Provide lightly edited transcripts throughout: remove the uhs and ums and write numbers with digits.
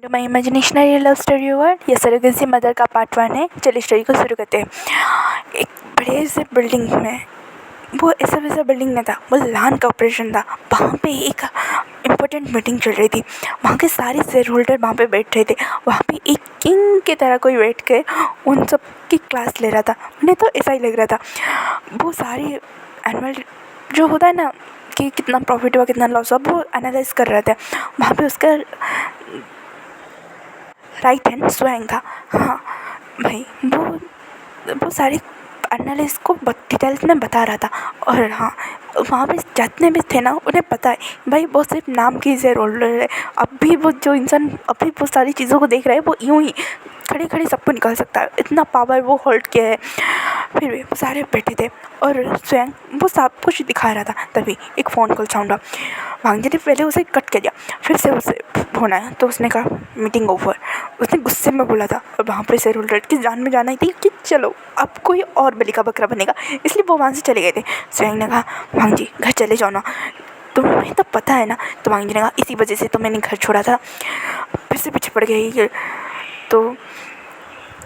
तो माई इमेजिनेशनरी love story word ये surrogacy mother का पार्ट 1 है। चलिए स्टोरी को शुरू करते हैं। एक बड़े से बिल्डिंग में, वो ऐसा वैसा बिल्डिंग नहीं था, वो लान का ऑपरेशन था। वहाँ पे एक इम्पोर्टेंट मीटिंग चल रही थी। वहाँ के सारे शेयर होल्डर वहाँ पे बैठ रहे थे। वहाँ पे एक किंग की तरह कोई बैठ के उन सब की क्लास ले रहा था। उन्हें तो ऐसा ही लग रहा था। वो सारी एनुअल जो होता है ना कि कितना प्रॉफिट हुआ कितना लॉस हुआ, वो एनालाइज कर रहे थे। वहाँ पे उसका राइट हैंड स्वयं था। हाँ भाई, वो सारे एनालिस्ट को डिटेल्स में बता रहा था। और हाँ, वहाँ पे जितने भी थे ना उन्हें पता है भाई वो सिर्फ नाम की शेयर होल्डर है। अभी वो जो इंसान अभी वो सारी चीज़ों को देख रहा है वो यूँ ही खड़े खड़े सबको निकाल सकता है, इतना पावर वो होल्ड किया है। फिर भी वो सारे बैठे थे और स्वयं वो सब कुछ दिखा रहा था। तभी एक फ़ोन कॉल साउंड हुआ। वांगजी ने पहले उसे कट कर दिया, फिर से उसे फोन आया तो उसने कहा मीटिंग ओवर। उसने गुस्से में बोला था और वहाँ पर शेयर होल्डर की जान में जाना ही थी कि चलो अब कोई और बलि का बकरा बनेगा, इसलिए वो वहाँ से चले गए थे। स्वयं ने कहा वांगजी घर चले जाओ ना, तुम्हें तो पता है ना। तो वांगजी ने कहा इसी वजह से तो मैंने घर छोड़ा था, फिर से पीछे पड़ गई। तो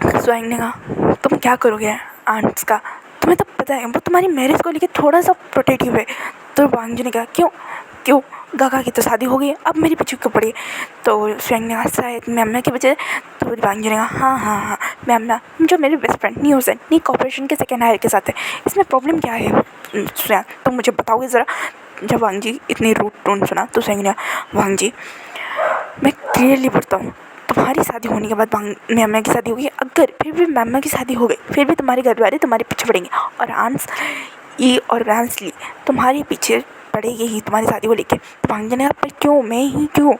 स्वयं ने कहा तुम क्या करोगे आंट्स का, तुम्हें तो पता है वो तुम्हारी मैरिज को लेकर थोड़ा सा प्रोटेक्टिव है। तो वांगजी ने कहा क्यों क्यों, गागा की तो शादी हो गई, अब मेरे पीछे क्यों पड़ी। तो स्वयं ने कहा शायद मैम की वजह। तो वांगजी ने कहा हाँ मैम जो मेरे बेस्ट फ्रेंड न्यू हुसैन नी कॉर्पोरेशन के सेकेंड हायर के साथ है, इसमें प्रॉब्लम क्या है स्वयं, तुम मुझे बताओगे ज़रा। जब वांगजी इतनी रूट टोन सुना तो स्वयं ने कहा वांगजी मैं क्लियरली बोलता हूँ, तुम्हारी शादी होने के बाद मैम की शादी होगी, अगर फिर भी मैम की शादी हो गई फिर भी तुम्हारे घर वाले तुम्हारे पीछे पड़ेंगे और आंस ई और वैंसली तुम्हारे पीछे पड़ेगी ही तुम्हारी शादी को लेके। तो वांगजी ने कहा पर क्यों, मैं ही क्यों।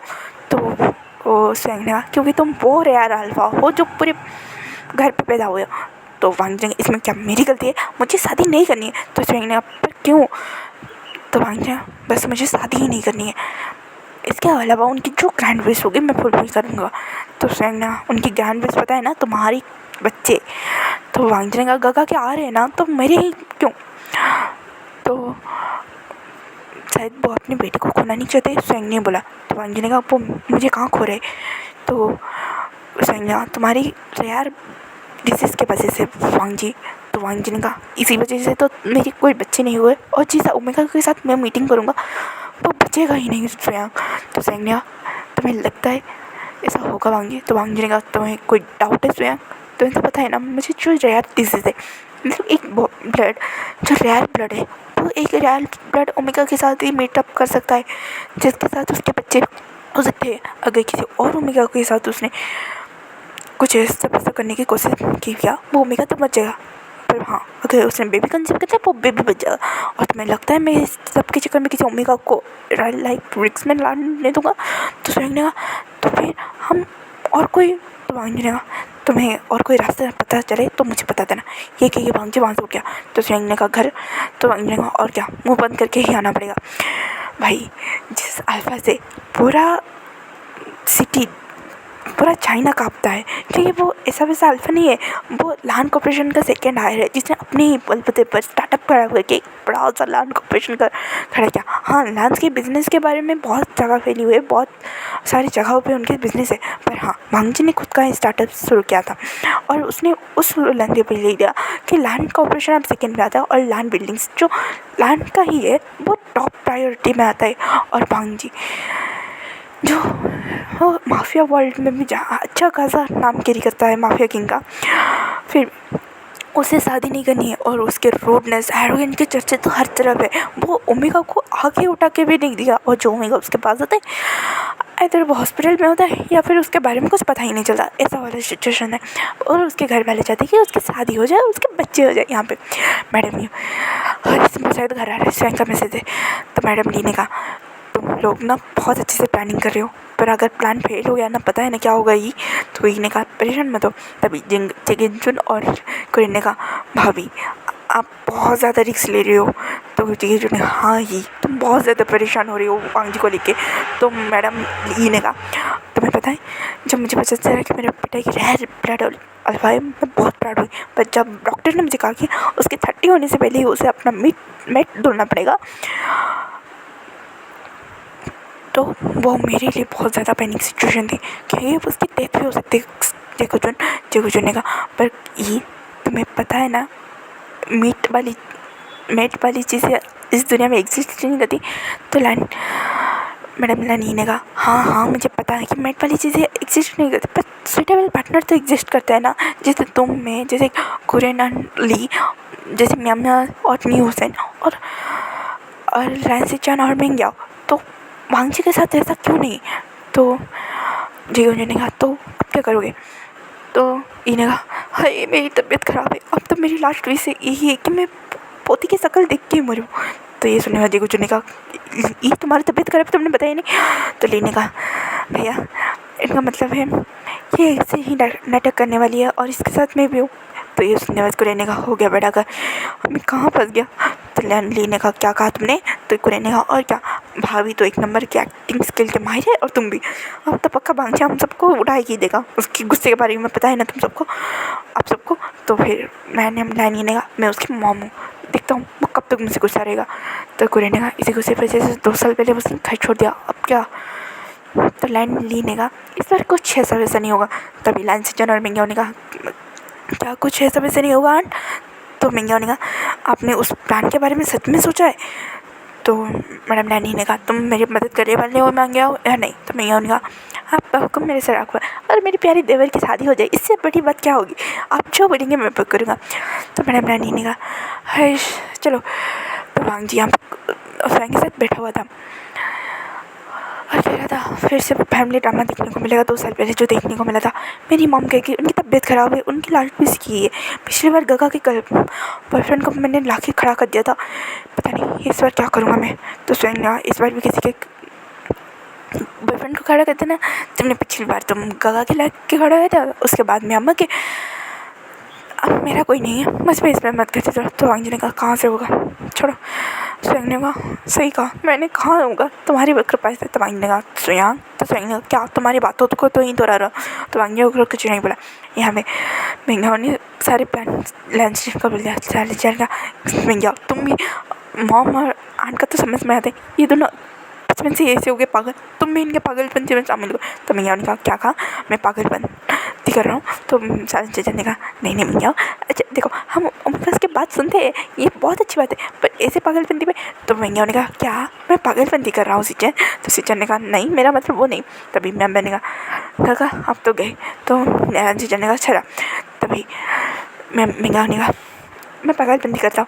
तो वो स्वयं ने कहा क्योंकि तुम वो रेयर अल्फा हो जो पूरे घर पे पैदा हुए हो। तो वांगजी ने इसमें क्या मेरी गलती है, मुझे शादी नहीं करनी है। तो स्वयं ने कहा पर क्यों। तो वांगजी ने कहा बस मुझे शादी ही नहीं करनी है, इसके अलावा उनकी जो ग्रैंड विश होगी मैं फुलफिल करूँगा। तो स्वयं ने उनकी ग्रैंड विश पता है ना, तुम्हारी बच्चे। तो वांगजी ने कहा गगा के आ रहे हैं ना, तो मेरे ही क्यों। तो शायद वो अपने बेटे को खोना नहीं चाहते, स्वयं ने बोला। तो वांगजी ने कहा वो मुझे कहाँ खो रहे। तो स्वयं ने कहा तुम्हारी रेयर डिसीज़ के वजह से वांगजी। तो वांगजी ने कहा इसी वजह से तो मेरे कोई बच्चे नहीं हुए, और जिस ओमेगा के साथ मैं मीटिंग करूँगा वो बचेगा ही नहीं स्वयं। तो स्वयं ने कहा तुम्हें लगता है ऐसा होगा वांगजी। तो वांगजी ने कहा तुम्हें कोई डाउट है स्वयं, तुम्हें तो पता है ना मुझे जो रेयर डिजीज़ है, मतलब एक ब्लड जो रेयर ब्लड है वो एक रेयर ब्लड ओमेगा के साथ ही मीटअप कर सकता है, जिसके साथ उसके बच्चे हो सकते हैं। अगर किसी और ओमेगा के साथ उसने कुछ ऐसा करने की कोशिश की क्या, वो ओमेगा तो बच जाएगा। पर हाँ, अगर उसने बेबी कंसीव कर लिया वो बेबी बच जाएगा। और तुम्हें लगता है मैं इस सबके चक्कर में किसी ओमेगा को लाइक रिक्स में लाने दूँगा। तो स्वयं ने कहा तो फिर हम और कोई। तो वांगजी ने कहा तुम्हें और कोई रास्ता पता चले तो मुझे बता देना। ये कहिए वांगजी वहाँ से उठ गया। तो स्वयं ने कहा घर। तो वांगजी ने कहा और क्या, मुँह बंद करके ही आना पड़ेगा। भाई जिस अल्फा से पूरा सिटी पूरा चाइना कांपता है, क्योंकि वो ऐसा वैसा अल्फा नहीं है, वो लान कॉर्पोरेशन का सेकेंड हायर है जिसने अपने ही बलबूते पर स्टार्टअप खड़ा करके बड़ा सा लान कॉर्पोरेशन का खड़ा किया। हाँ, लान के बिज़नेस के बारे में बहुत जगह फैली हुई है, बहुत सारी जगहों पे उनके बिज़नेस है। पर हाँ, वांगजी ने खुद का स्टार्टअप शुरू किया था और उसने उस लंदे पर ले लिया कि लान कॉर्पोरेशन अब सेकेंड में आता है और लान बिल्डिंग्स जो लान का ही है वो टॉप प्रायोरिटी में आता है। और वांगजी जो वो माफिया वर्ल्ड में भी अच्छा खासा नाम कैरी करता है, माफिया किंग का। फिर उसे शादी नहीं करनी है और उसके रूडनेस एरोगेंस के चर्चे तो हर तरफ है। वो ओमेगा को आगे उठा के भी नहीं दिया, और जो ओमेगा उसके पास होता है इधर वो हॉस्पिटल में होता है या फिर उसके बारे में कुछ पता ही नहीं चलता, ऐसा वाला सिचुएशन है। और उसके घर वाले चाहते हैं कि उसकी शादी हो जाए, उसके बच्चे हो जाए। यहाँ पे मैडम ली शायद घर आ रहे स्वयं का मैसेज है। तो मैडम ली ने कहा तुम लोग ना बहुत अच्छे से प्लानिंग कर रहे हो, पर अगर प्लान फेल हो गया ना, पता है ना क्या होगा ही। तो ये ने कहा परेशान मत हो। तभी जिंगजुन और कुरिन ने कहा भाभी आप बहुत ज़्यादा रिस्क ले रहे हो। तो जिंगजुन ने हाँ ही तुम बहुत ज़्यादा परेशान हो रही हो वांगजी को लेके। तो मैडम ली ने कहा तुम्हें पता है जब मुझे पता चला कि मेरे बेटा की रेयर ब्लड अल्फा है, मैं बहुत प्राउड हुई। पर जब डॉक्टर ने मुझे कहा कि उसके 30 होने से पहले ही उसे अपना मेट धुलना पड़ेगा, तो वो मेरे लिए बहुत ज़्यादा पैनिक सिचुएशन थी क्योंकि उसकी डेथ भी हो सकती है जेको जुन ने कहा। पर ये तुम्हें पता है ना, मेट वाली चीज़ें इस दुनिया में एग्जिस्ट नहीं करती। तो मैडम लानी ने कहा हाँ मुझे पता है कि मेट वाली चीज़ें एग्जिस्ट नहीं करती, पर सुटेबल पार्टनर तो एग्जिस्ट करता है ना, जैसे तुम में, जैसे कुरेन ली, जैसे म्यामा और नी हुसैन और रैंसी चान और मिंग्याओ। तो वांगजी के साथ ऐसा क्यों नहीं? तो जीवन ने कहा तो अब क्या करोगे? तो इन्हें कहा हाय मेरी तबीयत ख़राब है, अब तो मेरी लास्ट विश यही है कि मैं पोती की शक्ल देख के मरूँ। तो ये सुनने वाले जी ने कहा ये तुम्हारी तबीयत ख़राब है, तुमने बताया नहीं? तो ली ने कहा भैया इनका मतलब है ये ऐसे ही नाटक करने वाली है और इसके साथ मैं भी हूँ। तो ये सुनने वाले कुरेन ने कहा हो गया बेटा कर, मैं कहाँ फंस गया? तो ली ने कहा क्या कहा तुमने? तो कुरेन ने कहा और क्या, भाभी तो एक नंबर की एक्टिंग स्किल के माहिर है और तुम भी। अब तो पक्का बांग्चा हम सबको उड़ा ही देगा, उसकी गुस्से के बारे में पता है ना तुम सबको, आप सबको। तो फिर लानी ने कहा मैं उसकी मॉम हूँ, देखता हूँ वो कब तक मुझसे गुस्सा रहेगा। तो कुरेन ने कहा इसी गुस्से पर जैसे 2 साल पहले उसने घर छोड़ दिया, अब क्या? तो ली ने कहा इस बार कुछ ऐसा वैसा नहीं होगा। तभी लाइन से जन और मिंग्याओ ने कहा क्या कुछ ऐसा वैसा नहीं होगा आंट? तो मिंग्याओ ने कहा आपने उस प्लान के बारे में सच में सोचा है? तो मैडम नैनी ने कहा तुम मेरी मदद करने वाले हो मिंग्याओ या नहीं? तो मिंग्याओ ने कहा आप हुक्म मेरे सर रखो और मेरी प्यारी देवर की शादी हो जाए, इससे बड़ी बात क्या होगी, आप जो बोलेंगे मैं बुक करूँगा। तो मैडम नैनी ने कहा हर्ष चलो। तो वांग जी यहाँ स्वयं के साथ बैठा हुआ था और कह रहा था फिर से फैमिली ड्रामा देखने को मिलेगा 2 साल पहले जो देखने को मिला था। मेरी मॉम कह कि उनकी तबीयत ख़राब है, उनकी लास्ट मिस की है। पिछली बार गगा के बॉयफ्रेंड को मैंने ला के खड़ा कर दिया था, पता नहीं इस बार क्या करूँगा मैं। तो स्वयं इस बार भी किसी के बॉयफ्रेंड को खड़ा करते ना, तुमने पिछली बार तुम गगा के ला के खड़ा किया था, उसके बाद में अम्मा के। अब मेरा कोई नहीं है, बस मैं इसमें मत करते थे। तो वांग जी ने कहा कहाँ से होगा, छोड़ो। स्वयं ने कहा सही कहा, मैंने कहाँ होगा, तुम्हारी कृपा से। तो वांग ने कहा स्वयं। तो स्वयं ने कहा क्या तुम्हारी बातों को तो ही दोहरा रहा। तो वांग जी को कुछ नहीं बोला। यहाँ में मिंग्याओ ने सारे प्लान लंच का बोल दिया चलेगा। मिंग्याओ तुम भी मॉम और आंट का तो समझ में आते, ये दोनों बचपन से ऐसे हो गए पागल, तुम भी इनके पागलपन से शामिल हो। तो मिंग्याओ ने कहा क्या कहा, मैं पागलपन कर रहा हूँ? तो सारे चचा ने कहा नहीं मिंग्याओ, अच्छा देखो हम बस के बात सुनते हैं, ये बहुत अच्छी बात है, पर ऐसे पागलपंती में। तो मिंग्याओ ने कहा क्या मैं पागलपंती कर रहा हूँ सिचन? तो सिचन ने कहा नहीं मेरा मतलब वो नहीं। तभी मैम ने कहा आप तो गए। तो सिचन ने कहा चला। तभी मिंग्याओ ने कहा मैं पागलपंती करता हूँ,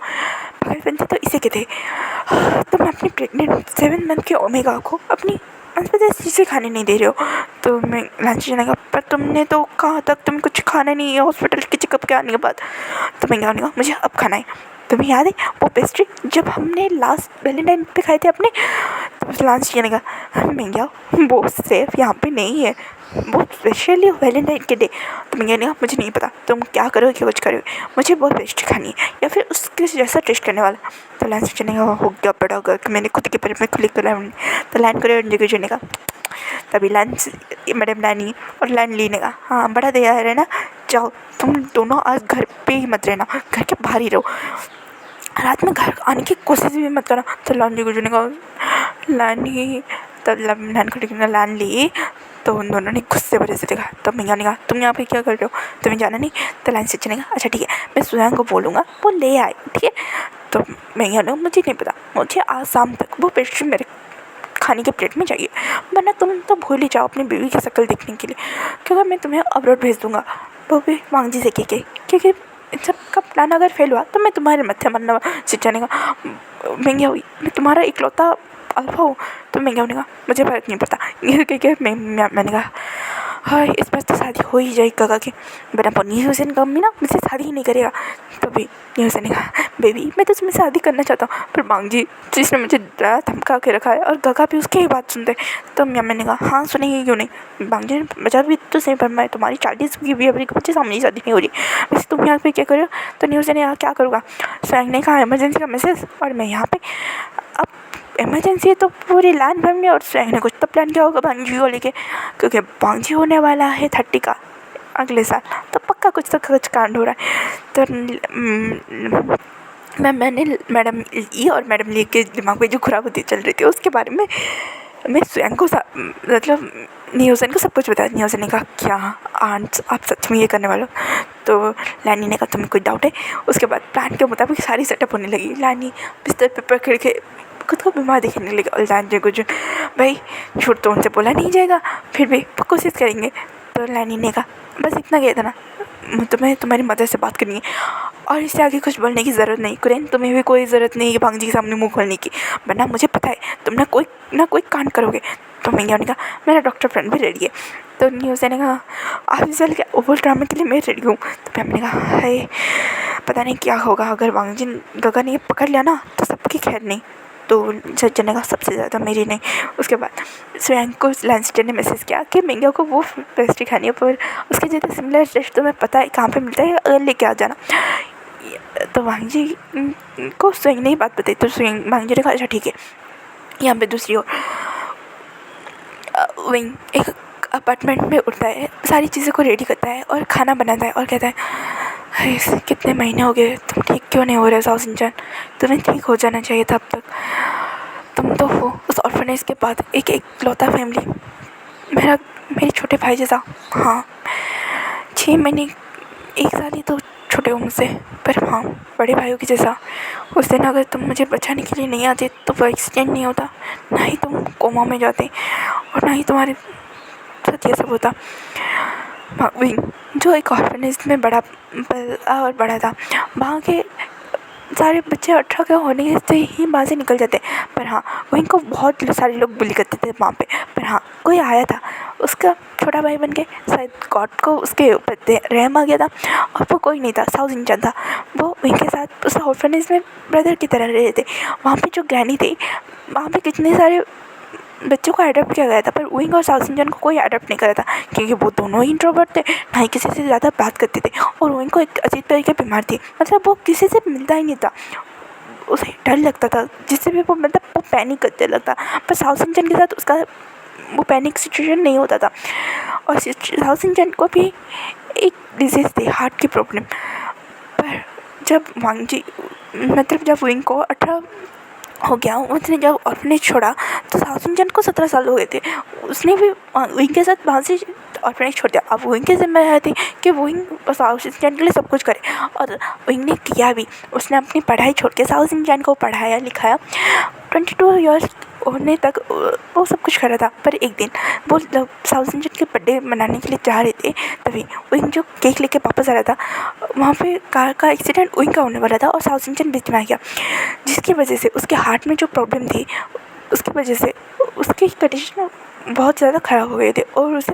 पागलपंती तो इसे कहते हैं तुम अपनी प्रेग्नेंट 7 मंथ के ओमेगा को अपनी अंतर्देश चीज़ें खाने नहीं दे रहे हो। तो मैं लंच जाने का पर तुमने तो कहा तक तुम कुछ खाना नहीं है हॉस्पिटल के चेकअप के आने के बाद। तो मैं कहने का मुझे अब खाना है। तुम्हें याद है वो पेस्ट्री जब हमने लास्ट वैलेंटाइन पे खाए थे अपने? तो लंच जाने का मैं क्या वो सेफ यहाँ पे नहीं है, वो स्पेशली वैलेंटाइन के डे। तो मैं कहने का मुझे नहीं पता तुम क्या करोगे क्या कुछ करोगे, मुझे वो पेस्ट्री खानी है या फिर उसके जैसा टेस्ट करने वाला। तो लंच जाने का हो गया बड़ा होगा कि मैंने खुद के पेट में खुली कर तो लाइन करे जाने का। तभी लंच मैडम नानी और लैंड ली ने कहा हाँ बड़ा दया है ना, जाओ तुम दोनों आज घर पे ही मत रहना, घर के बाहर ही रहो, रात में घर आने की कोशिश भी मत करना। तो लैंड जी ने कहा लानी, तब लैंड को लैंड ली। तो उन दोनों ने गुस्से भरे से देखा। तो मैंने कहा तुम यहाँ पे क्या कर रहे हो, तुम्हें जाना नहीं? तो लाइन से चलेगा अच्छा ठीक है मैं स्वयं को बोलूँगा वो ले आए ठीक है। तो मैं कहा मुझे नहीं पता, मुझे आज शाम तक वो पेस्ट्री मेरे खाने के प्लेट में चाहिए, वरना तुम तो भूल ही जाओ अपनी बीवी की शक्ल देखने के लिए, क्योंकि मैं तुम्हें अब्रॉड भेज दूँगा वो भी वांग जी से के क्योंकि इन सब का प्लान अगर फेल हुआ तो मैं तुम्हारे मत्थे मरना सिंचाने का महंगा हुई, मैं तुम्हारा इकलौता अल्फा हूँ। तो महंगा होने का मुझे फर्क नहीं पड़ता क्योंकि मैंने कहा हाँ इस बार तो शादी हो ही जाएगी काका की, बट अब न्यू हुसैन का अम्मी ना मुझसे शादी ही नहीं करेगा। तो भी न्यू हुसैन ने कहा बेबी मैं तो तुम्हें शादी करना चाहता हूँ, पर मांग जी जिसने मुझे डरा धमका के रखा है और गगा भी उसकी ही बात सुनते। तो मैंने कहा हाँ सुनेंगे क्यों नहीं, मांग जी ने बचा भी तो सही, पर मैं तुम्हारी 40 की भी अभी मुझे सामने शादी नहीं हो रही, वैसे तुम यहाँ पे क्या करो? तो न्यू हुसैन ने कहा क्या करूँगा? स्वयं ने कहा इमरजेंसी का मैसेज और मैं यहाँ पे, अब इमरजेंसी है तो पूरी लैंड फैमिली और स्वयं ने कुछ तो प्लान किया होगा बांजी को लेके, क्योंकि बांजी होने वाला है 30 का अगले साल, तो पक्का कुछ कांड हो रहा है। तो मैंने मैडम ई और मैडम ली के दिमाग में जो खुराबुद्दी चल रही थी उसके बारे में मैं स्वयं को मतलब न्यूज़न को सब कुछ बताया। न्यूज़न ने कहा क्या आंट आप सच में ये करने वाले हो? तो लैनी ने कहा तुम्हें कोई डाउट है? उसके बाद प्लान के मुताबिक सारी सेटअप होने लगी। लैनी बिस्तर पे पकड़ के खुद को बीमार दिखने लगी और जान कुछ भाई झूठ तो उनसे बोला नहीं जाएगा, फिर भी कोशिश करेंगे। तो लैनी ने कहा बस इतना कह देना, तुम्हें तुम्हारी मदर से बात करनी है और इससे आगे कुछ बोलने की ज़रूरत नहीं। कुरैन तुम्हें भी कोई ज़रूरत नहीं है भांग जी के सामने मुंह खोलने की, वरना मुझे पता है तुम ना कोई कांड करोगे। तो मैंने कहा मेरा डॉक्टर फ्रेंड भी रेडी है। तो न्यूज़ ने कहा आप चल के ओवल ड्रामे के लिए मैं रेडी हूँ। तो मैंने कहा हाय पता नहीं क्या होगा, अगर वांगजिन गगा ने पकड़ लिया ना तो सबकी खैर नहीं। तो सज्जन ने कहा सबसे ज़्यादा मेरी नहीं। उसके बाद स्वयं को लैंसटर ने मैसेज किया कि मेंगा को वो पेस्ट्री खानी है, पर उसके जैसे सिमिलर डिश तुम्हें पता है कहाँ पे मिलता है, अगर लेके आ जाना। तो वांग जी को स्वयं ने ही बात बताई। तो स्वयं वांग जी ने कहा अच्छा ठीक है। यहाँ पे दूसरी ओर विंग एक अपार्टमेंट में उठता है, सारी चीज़ों को रेडी करता है और खाना बनाता है और कहता है कितने महीने हो गए, तुम ठीक क्यों नहीं हो रहे साओ सिंचन? तुम्हें ठीक हो जाना चाहिए था अब तक, तुम तो हो उस ऑर्फनेज के बाद एक इकलौता फैमिली, मेरे छोटे भाई जैसा। हाँ 6 महीने 1 साल ही तो छोटे हो मुझसे, पर हाँ बड़े भाइयों की जैसा। उस दिन अगर तुम मुझे बचाने के लिए नहीं आते तो वो एक्सीडेंट नहीं होता, ना ही तुम कोमा में जाते और ना ही तुम्हारे साथ ये सब होता। विंग जो एक ऑर्फनेज में बड़ा था, वहाँ के सारे बच्चे 18 के होने से ही वहाँ से निकल जाते। पर हाँ विंग को बहुत सारे लोग बुली करते थे वहाँ पे। पर हाँ कोई आया था उसका छोटा भाई बन के, शायद गॉड को उसके ऊपर रहम आ गया था और वो कोई नहीं था, साओ सिंचन था। वो विंग के साथ उस ऑर्फनेज में ब्रदर की तरह रहे थे। वहाँ पे जो ग्रैनी थी, वहाँ पे कितने सारे बच्चों को अडॉप्ट किया गया था, पर विंग और साओ सिंचन को कोई अडॉप्ट नहीं करा था, क्योंकि वो दोनों ही इंट्रोवर्ट थे, ना ही किसी से ज़्यादा बात करते थे। और विंग को एक अजीब तरीके बीमार थी, मतलब वो किसी से मिलता ही नहीं था, उसे डर लगता था जिससे भी वो मतलब वो पैनिक करते लगता। पर साओ सिंचन के साथ उसका वो पैनिक सिचुएशन नहीं होता था। और साओ सिंचन को भी एक डिजीज़ थी, हार्ट की प्रॉब्लम। पर जब वांग जी मतलब जब विंग को 18 हो गया, उसने जब ऑर्फनेज छोड़ा तो साओ सिंचन को 17 साल हो गए थे। उसने भी विंग के साथ वहाँ से ऑर्फनेज छोड़ दिया। अब विंग की जिम्मेदारी थी कि विंग साओ सिंचन के लिए सब कुछ करे, और विंग ने किया भी। उसने अपनी पढ़ाई छोड़ के साओ सिंचन को पढ़ाया लिखाया। 22 ईयर्स होने तक वो सब कुछ कर रहा था। पर एक दिन वो साओ सिंचन के बर्थडे मनाने के लिए जा रहे थे, तभी विंग जो केक लेके वापस आ रहा था, वहाँ पे कार का एक्सीडेंट विंग का होने वाला था और साओ सिंचन बीच में आ गया, जिसकी वजह से उसके हार्ट में जो प्रॉब्लम थी उसकी वजह से उसकी कंडीशन बहुत ज़्यादा ख़राब हो गए थे और उसे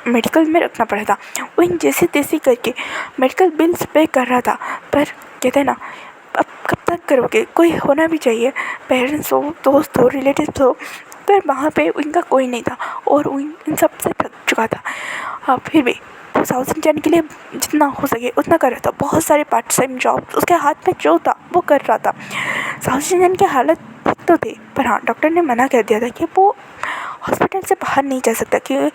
मेडिकल में रखना पड़ा था। विंग जैसे तैसे करके मेडिकल बिल्स पे कर रहा था, पर कहते हैं ना अब कब तक करोगे, कोई होना भी चाहिए, पेरेंट्स हो, दोस्त हो, रिलेटिव्स हो। पर वहाँ पे उनका कोई नहीं था और विंग इन सब से थक चुका था। फिर भी वो साउथ सिंचन के लिए जितना हो सके उतना कर रहा था। बहुत सारे पार्ट टाइम जॉब उसके हाथ में जो था वो कर रहा था। साउथ सिंचन की हालत ठीक तो थी, पर हाँ डॉक्टर ने मना कर दिया था कि वो हॉस्पिटल से बाहर नहीं जा सकता, कि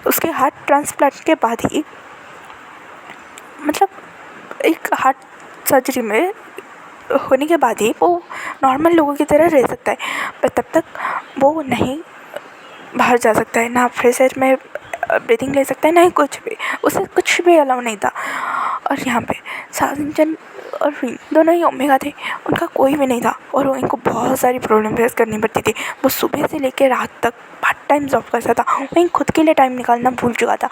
उसके हार्ट ट्रांसप्लांट के बाद ही, मतलब एक हार्ट सर्जरी में होने के बाद ही वो नॉर्मल लोगों की तरह रह सकता है, पर तब तक वो नहीं बाहर जा सकता है, ना फ्रेश एयर में ब्रीथिंग ले सकता है, ना ही कुछ भी, उसे कुछ भी अलाउ नहीं था। और यहाँ पे साउथ सिंचन और विंग दोनों ही ओमेगा थे, उनका कोई भी नहीं था और इनको बहुत सारी प्रॉब्लम फेस करनी पड़ती थी। वो सुबह से लेकर रात तक पार्ट टाइम जॉब करता था, वहीं खुद के लिए टाइम निकालना भूल चुका था।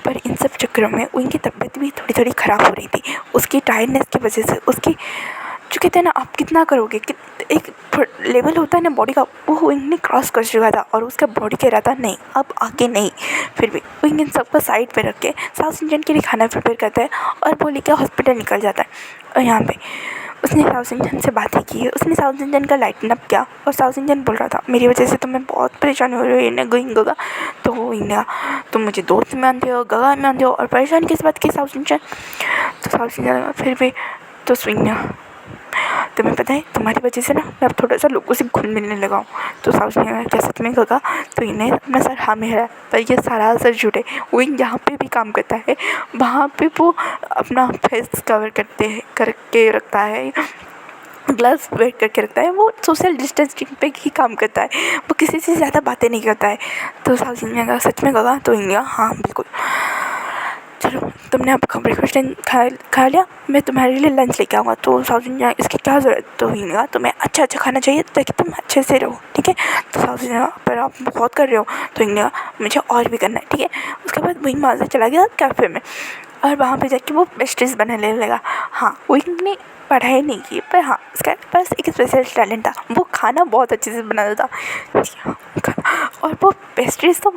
पर इन सब चक्करों में उनकी तबीयत भी थोड़ी थोड़ी ख़राब हो रही थी, उसकी टायर्डनेस की वजह से। उसकी जो कहते हैं ना आप कितना करोगे, कि एक लेवल होता है ना बॉडी का, वो विंग क्रॉस कर चुका था और उसका बॉडी कह रहा था नहीं अब आगे नहीं। फिर भी विंग इन सबको साइड पे रख के साउथ इंडियन के लिए खाना प्रिपेयर करता है और वो लेकर हॉस्पिटल निकल जाता है। और यहाँ पे उसने साउथ इंडियन से बातें की है, उसने साउथ इंडियन का लाइटन अप किया और साउथ इंडियन बोल रहा था मेरी वजह से तुम्हें बहुत परेशानी हो रही है गोइंग गगा। तो वो इंडिया तुम मुझे दोस्त मानते हो, गगा मानते हो, और परेशान किस बात की साउथ इंडियन? तो साउथ इंडियन फिर भी तो स्विंग तुम्हें पता है तुम्हारी वजह से ना मैं अब थोड़ा सा लोगों से घुल मिलने लगा हूँ। तो साउथ इंडियन क्या सच में गगा? तो इन्हें अपना सर हाँ में है, पर ये सारा असर झूठ है। वो जहाँ पे भी काम करता है वहाँ पे वो अपना फेस कवर करके रखता है, ग्लव्स वेयर करके रखता है, वो सोशल डिस्टेंसिंग पे ही काम करता है, वो किसी से ज़्यादा बातें नहीं करता है। तो साउथ इंडिया का सच में कहा तो इंडिया हाँ बिल्कुल। चलो तुमने आपका ब्रेकफास्ट खा लिया, मैं तुम्हारे लिए लंच लेके आऊँगा। तो साउथ इंडिया इसकी क्या ज़रूरत, तो इंडिया तुम्हें अच्छा खाना चाहिए ताकि तुम अच्छे से रहो, ठीक है। तो साउथ इंडिया पर आप बहुत कर रहे हो, तो इंडिया मुझे और भी करना है, ठीक है। उसके बाद वही वहाँ से चला गया कैफ़े में, और वहाँ पे जाके वो पेस्ट्रीज बनाने लगा। हाँ वही ने पढ़ाई नहीं की, पर हाँ उसके पास एक स्पेशल टैलेंट था, वो खाना बहुत अच्छे से बनाता था। जी हाँ और वो पेस्ट्रीज तो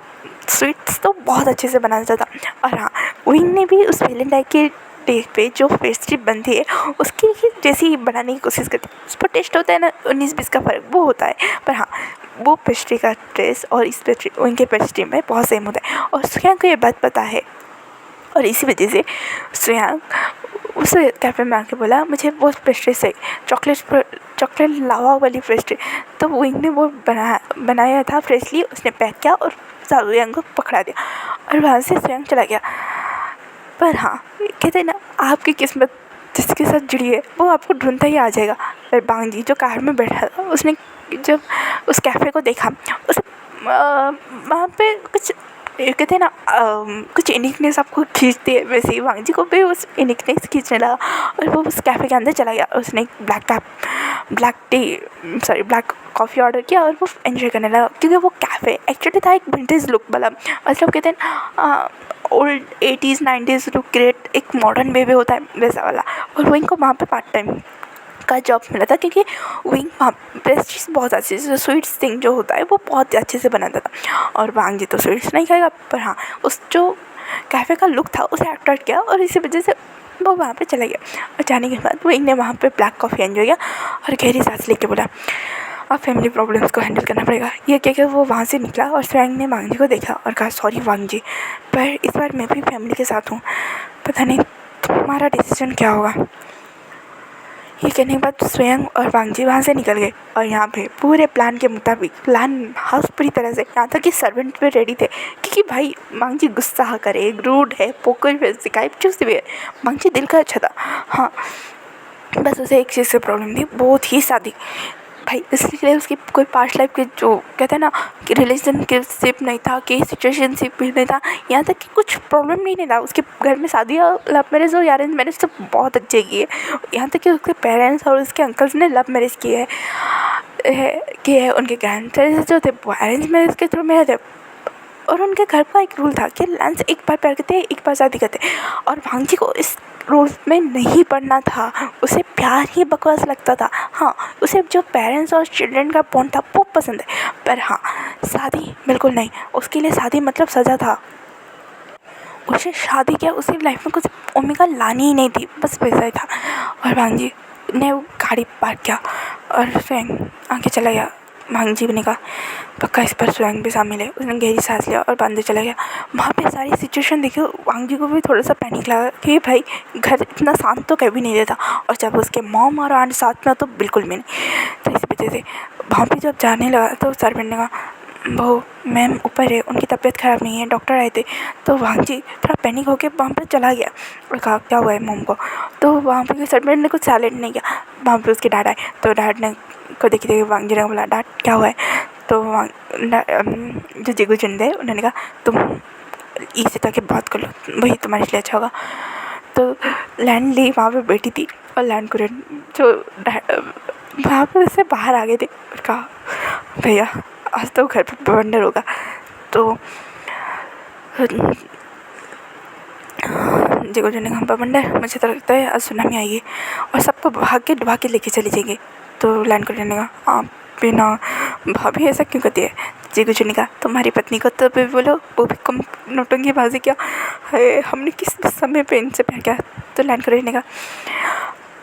स्वीट्स तो बहुत अच्छे से बनाता था। और हाँ विंग ने भी उस वैलेंटाइन के डे पे जो पेस्ट्री बनती है उसकी ही जैसी बनाने की कोशिश करती है। उस पर टेस्ट होता है ना 19-20 का फ़र्क वो होता है, पर हाँ वो पेस्ट्री का टेस्ट और इस पेस्ट्री उनके पेस्ट्री में बहुत सेम होता है। और श्रेयांक को ये बात पता है, और इसी वजह से श्रेयांक उस कैफ़े में आके बोला मुझे वो पेस्ट्री से चॉकलेट लावा वाली पेस्ट्री। तो विंग ने वो बनाया था फ्रेशली, उसने पैक किया और श्रेयांक को पकड़ा दिया, और वहाँ से श्रेयांक चला गया। पर हाँ कहते हैं ना आपकी किस्मत जिसके साथ जुड़ी है वो आपको ढूंढता ही आ जाएगा। पर बांगी जो कार में बैठा था उसने जब उस कैफ़े को देखा, उस वहाँ पे कुछ कहते हैं ना कुछ यूनिकनेस आपको खींचती है, वैसे ही वांग जी को भी उस यूनिकनेस खींचने लगा, और वो उस कैफ़े के अंदर चला गया। उसने एक ब्लैक कॉफ़ी ऑर्डर किया और वो एंजॉय करने लगा, क्योंकि वो कैफ़े एक्चुअली था एक विंटेज लुक वाला, मतलब कहते हैं old 80s 90s look create एक मॉडर्न वे होता है वैसा वाला। और विंग को वहाँ पे पार्ट टाइम का जॉब मिला था, क्योंकि विंग वहाँ पेस्ट्रीज बहुत अच्छे से स्वीट्स थिंग जो होता है वो बहुत अच्छे से बनाता था। और वांग जी तो स्वीट्स नहीं खाएगा, पर हाँ उस जो कैफ़े का लुक था उसे अट्रैक्ट किया, और इसी वजह से वो वहाँ पे चला गया। और जाने के बाद विंग ने वहाँ पे ब्लैक कॉफ़ी एंजॉय किया और गहरी सांस लेके बोला अब फैमिली प्रॉब्लम्स को हैंडल करना पड़ेगा। ये कह के वो वहाँ से निकला, और श्रेयांक ने वांग जी को देखा और कहा सॉरी वांग जी, पर इस बार मैं भी फैमिली के साथ हूँ, पता नहीं तुम्हारा डिसीजन क्या होगा। ये कहने के बाद श्रेयांक और वांग जी वहाँ से निकल गए, और यहाँ पे पूरे प्लान के मुताबिक प्लान हाउस पूरी तरह से, यहाँ तक कि सर्वेंट पे रेडी थे, क्योंकि भाई वांग जी गुस्सा करे, रूड है, पोकर फेस दिखाए, चुस्त भी है। वांग जी दिल का अच्छा था, हाँ बस उसे एक चीज़ से प्रॉब्लम थी, वो थी शादी। भाई इसलिए उसकी कोई पास्ट लाइफ के जो कहते हैं ना कि रिलेशनशिप नहीं था, कि सिचुएशनशिप भी नहीं था, यहाँ तक कि कुछ प्रॉब्लम नहीं था। उसके घर में शादी लव मैरिज और अरेंज मैरिज सब बहुत अच्छे किए, यहाँ तक कि उसके पेरेंट्स और उसके अंकल्स ने लव मैरिज किए है। उनके ग्रैंड पेरेंट्स जो थे वो अरेंज मैरिज के थ्रू में थे, और उनके घर का एक रूल था कि लंच एक बार प्यार करते एक बार शादी करते, और वांग जी को इस रूल में नहीं पढ़ना था, उसे प्यार ही बकवास लगता था। हाँ उसे जो पेरेंट्स और चिल्ड्रन का बॉन्ड था वो पसंद है, पर हाँ शादी बिल्कुल नहीं। उसके लिए शादी मतलब सज़ा था, उसे शादी किया उसे लाइफ में कुछ ओमेगा लानी ही नहीं थी, बस पैसा ही था। और वांग जी ने वो गाड़ी पार्क किया और स्वयं आगे चला गया। वांग जी ने कहा पक्का इस पर स्वयं भी शामिल है। उसने गहरी सांस लिया और बांधे चला गया। वहाँ पे सारी सिचुएशन देखी, वांग जी को भी थोड़ा सा पैनिक लगा कि भाई घर इतना शांत तो कभी नहीं रहता, और जब उसके मॉम और आंट साथ में तो बिल्कुल भी नहीं। तो इस वजह से वहाँ पे जब जाने लगा तो सर्वेंट ने कहा वो मैम ऊपर है, उनकी तबीयत ख़राब नहीं है, डॉक्टर आए थे। तो वांग जी थोड़ा पैनिक होकर वहाँ पर चला गया और कहा क्या हुआ है मॉम को। तो वहाँ पर सर्वेंट ने कुछ साइलेंट नहीं किया। वहाँ पर उसके डैड आए, तो डैड ने को देखते देखते वांग जी ने बोला डैड क्या हुआ है। तो जो जिगु जिंदे उन्होंने कहा तुम इसी तक बात कर लो, वही तुम्हारे लिए अच्छा होगा। तो लैंड ली वहाँ पे बैठी थी, और लैंड कुरेन जो वहाँ पर से बाहर आ गए थे और कहा भैया आज तो घर पर बवंडर होगा। तो जिगु जिंदे कहा बवंडर मुझे तो लगता है आज सुनामी आएगी और सबको भाग के लेके चले जाएंगे। तो लैंड कुरेन ने कहा आप बिना भाभी ऐसा क्यों करती है। जिगु जिंदे कहा तुम्हारी पत्नी को तो भी बोलो वो भी कम नौटंकीबाजी क्या है, हमने किस समय पे इनसे प्यार किया। तो लैंड कुरेन ने कहा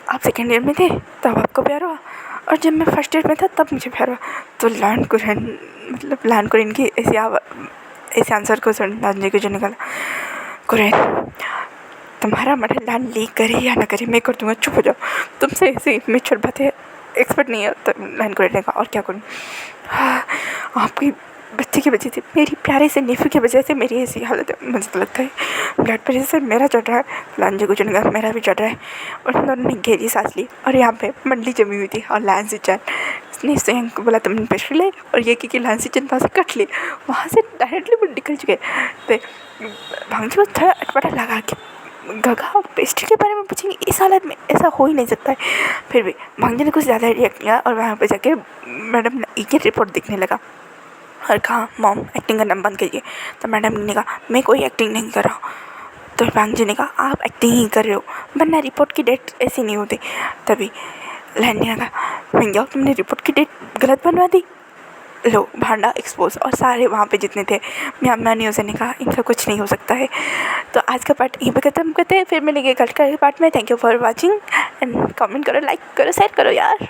आप सेकेंड ईयर में थे तब आपको प्यार हुआ, और जब मैं फर्स्ट ईयर में था तब मुझे प्यार हुआ। तो लैंड कुरेन की ऐसे आंसर को सुन जिगु जिंदे कहा कुरेन तुम्हारा मर्डर लैंड लीक करे या ना करे मैं कर दूँगा, चुप हो जाओ, तुमसे ऐसे मेच्योर बातें एक्सपर्ट नहीं है। तो लैंड कुरेन ने कहा और क्या करूँ, आपकी बच्चे की वजह से, मेरी प्यारे से नेफ्यू की वजह से मेरी ऐसी हालत है। मुझे तो लगता है ब्लड प्रेशर से मेरा चढ़ रहा है, लांजे को चुनेगा मेरा भी चढ़ रहा है। और उन दोनों ने गहरी सांस ली और यहाँ पे मंडली जमी हुई थी और लांसी चैन उसने स्वयं को बोला तुमने पेस्ट्री ले, और ये कि लांसी चैन वहाँ से कट ली, वहाँ से डायरेक्टली वो निकल चुके। तो भांजी को थोड़ा अटपटा लगा कि गगा पेस्ट्री के बारे में पूछेंगे, इस हालत में ऐसा हो ही नहीं सकता है। फिर भी भांजी ने कुछ ज़्यादा रिएक्ट किया और वहाँ पर जाके मैडम ने की रिपोर्ट देखने लगा और कहा मॉम एक्टिंग करना बंद करिए। तो मैडम ने कहा मैं कोई एक्टिंग नहीं कर रहा हूँ। तो भांजी ने कहा आप एक्टिंग ही कर रहे हो, वरना रिपोर्ट की डेट ऐसी नहीं होती। तभी लहनी ने कहा भैया तुमने रिपोर्ट की डेट गलत बनवा दी, लो भांडा एक्सपोज। और सारे वहाँ पे जितने थे म्याँ न्यूज़ ने कहा इनका कुछ नहीं हो सकता है। तो आज का पार्ट यहीं पे ख़त्म करते हैं, फिर मिलेंगे कल का पार्ट में। Thank you for watching and comment करो, लाइक करो, शेयर करो यार।